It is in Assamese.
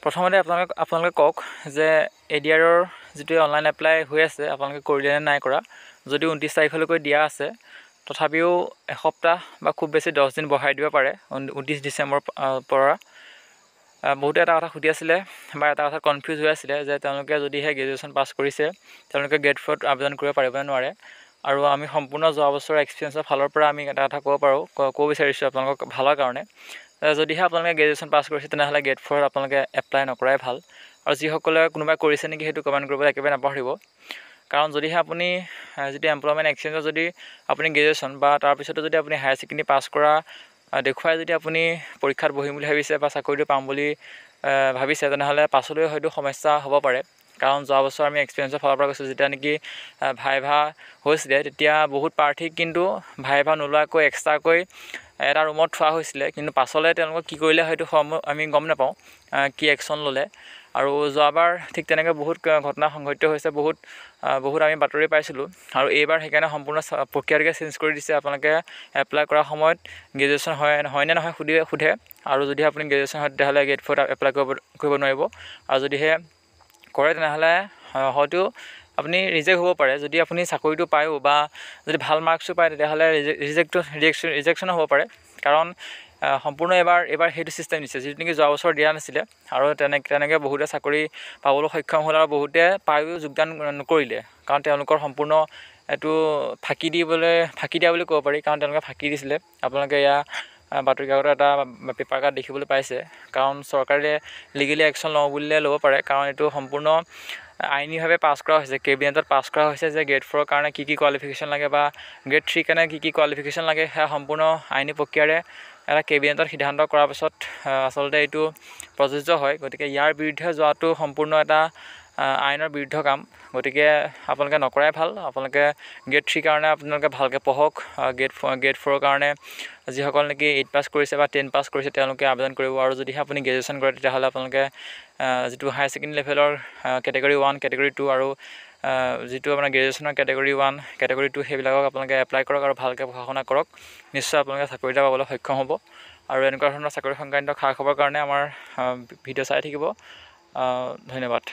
প্ৰথমতে আপোনালোকে কওক যে এডিআৰৰ যিটো অনলাইন এপ্লাই হৈ আছে আপোনালোকে কৰিলে নে নাই কৰা। যদি 29 তাৰিখলৈকে দিয়া আছে তথাপিও এসপ্তাহ বা খুব বেছি 10 দিন বঢ়াই দিব পাৰে 29 ডিচেম্বৰৰ পৰা। বহুতে এটা কথা সুধি আছিলে বা এটা কথা কনফিউজ হৈ আছিলে যে তেওঁলোকে যদিহে গ্ৰেজুৱেশ্যন পাছ কৰিছে তেওঁলোকে গ্ৰেড 4ত আবেদন কৰিব পাৰিব নে নোৱাৰে। আৰু আমি সম্পূৰ্ণ যোৱা বছৰৰ এক্সপিৰিয়েঞ্চৰ ফালৰ পৰা আমি এটা কথা ক'ব বিচাৰিছোঁ আপোনালোকক ভালৰ কাৰণে। যদিহে আপোনালোকে গ্ৰেজুৱেশ্যন পাছ কৰিছে তেনেহ'লে গ্ৰেড 4 আপোনালোকে এপ্লাই নকৰাই ভাল। আৰু যিসকলে কোনোবাই কৰিছে নেকি সেইটো কমেণ্ট কৰিবলৈ একেবাৰে নাপাহৰিব। কাৰণ যদিহে আপুনি যিটো এমপ্লয়মেণ্ট এক্সচেঞ্জত যদি আপুনি গ্ৰেজুৱেশ্যন বা তাৰপিছতো যদি আপুনি হায়াৰ ছেকেণ্ডেৰী পাছ কৰা দেখুৱাই যদি আপুনি পৰীক্ষাত বহিম বুলি ভাবিছে বা চাকৰিটো পাম বুলি ভাবিছে তেনেহ'লে পাছলৈ হয়তো সমস্যা হ'ব পাৰে। কাৰণ যোৱা বছৰ আমি এক্সপিৰিয়েঞ্চৰ ফালৰ পৰা কৈছোঁ যেতিয়া নেকি ভাইভা হৈছিলে তেতিয়া বহুত প্ৰাৰ্থীক কিন্তু ভাইভা নোলোৱাকৈ এক্সট্ৰাকৈ এটা ৰুমত থোৱা হৈছিলে। কিন্তু পাছলৈ তেওঁলোকক কি কৰিলে হয়তো আমি গম নাপাওঁ কি একশ্যন ল'লে। আৰু যোৱাবাৰ ঠিক তেনেকৈ বহুত ঘটনা সংঘটিত হৈছে, বহুত আমি বাতৰি পাইছিলোঁ। আৰু এইবাৰ সেইকাৰণে সম্পূৰ্ণ প্ৰক্ৰিয়াটোকে চেঞ্জ কৰি দিছে। আপোনালোকে এপ্লাই কৰাৰ সময়ত গ্ৰেজুৱেশ্যন হয়নে নহয় সোধে। আৰু যদি আপুনি গ্ৰেজুৱেশ্যন হয় তেতিয়াহ'লে গ্ৰেড 4 এপ্লাই কৰিব নোৱাৰিব। আৰু যদিহে কৰে তেনেহ'লে হয়তো আপুনি ৰিজেক্ট হ'ব পাৰে। যদি আপুনি চাকৰিটো পায়ো বা যদি ভাল মাৰ্কছো পায় তেতিয়াহ'লে ৰিজেকশ্যনো হ'ব পাৰে। কাৰণ সম্পূৰ্ণ এইবাৰ সেইটো ছিষ্টেম দিছে যিটো নেকি যোৱা বছৰ দিয়া নাছিলে। আৰু তেনেকৈ বহুতে চাকৰি পাবলৈ সক্ষম হ'ল আৰু বহুতে পায়ো যোগদান নকৰিলে। কাৰণ তেওঁলোকৰ সম্পূৰ্ণ এইটো ফাঁকি দিয়া বুলি ক'ব পাৰি। কাৰণ তেওঁলোকে ফাঁকি দিছিলে। আপোনালোকে এয়া বাতৰি কাকতত এটা পেপাৰ কাট দেখিবলৈ পাইছে। কাৰণ চৰকাৰে লিগেলি একশ্যন লওঁ বুলিলে ল'ব পাৰে। কাৰণ এইটো সম্পূৰ্ণ আইনীভাৱে পাছ কৰা হৈছে, কেবিনেটত পাছ কৰা হৈছে যে গ্ৰেড 4ৰ কাৰণে কি কোৱালিফিকেশ্যন লাগে বা গ্ৰেড 3 কাৰণে কি কোৱালিফিকেশ্যন লাগে সেয়া সম্পূৰ্ণ আইনী প্ৰক্ৰিয়াৰে এটা কেবিনেটত সিদ্ধান্ত কৰাৰ পাছত আচলতে এইটো প্ৰযোজ্য হয়। গতিকে ইয়াৰ বিৰুদ্ধে যোৱাটো সম্পূৰ্ণ এটা আইনৰ বিৰুদ্ধ কাম। গতিকে আপোনালোকে নকৰাই ভাল। আপোনালোকে গ্ৰেড 3 কাৰণে আপোনালোকে ভালকৈ পঢ়ক। গ্ৰেড 4ৰ কাৰণে যিসকল নেকি 8 পাছ কৰিছে বা 10 পাছ কৰিছে তেওঁলোকে আবেদন কৰিব। আৰু যদিহে আপুনি গ্ৰেজুৱেশ্যন কৰে তেতিয়াহ'লে আপোনালোকে যিটো হায়াৰ ছেকেণ্ডেৰী লেভেলৰ কেটেগৰী 1 কেটেগৰী 2 আৰু যিটো আপোনাৰ গ্ৰেজুৱেশ্যনৰ কেটেগৰী 1 কেটেগৰী 2 সেইবিলাকক আপোনালোকে এপ্লাই কৰক আৰু ভালকৈ পঢ়া শুনা কৰক। নিশ্চয় আপোনালোকে চাকৰি এটা পাবলৈ সক্ষম হ'ব। আৰু এনেকুৱা ধৰণৰ চাকৰি সংক্ৰান্ত খা খবৰ কাৰণে আমাৰ ভিডিঅ' চাই থাকিব। ধন্যবাদ।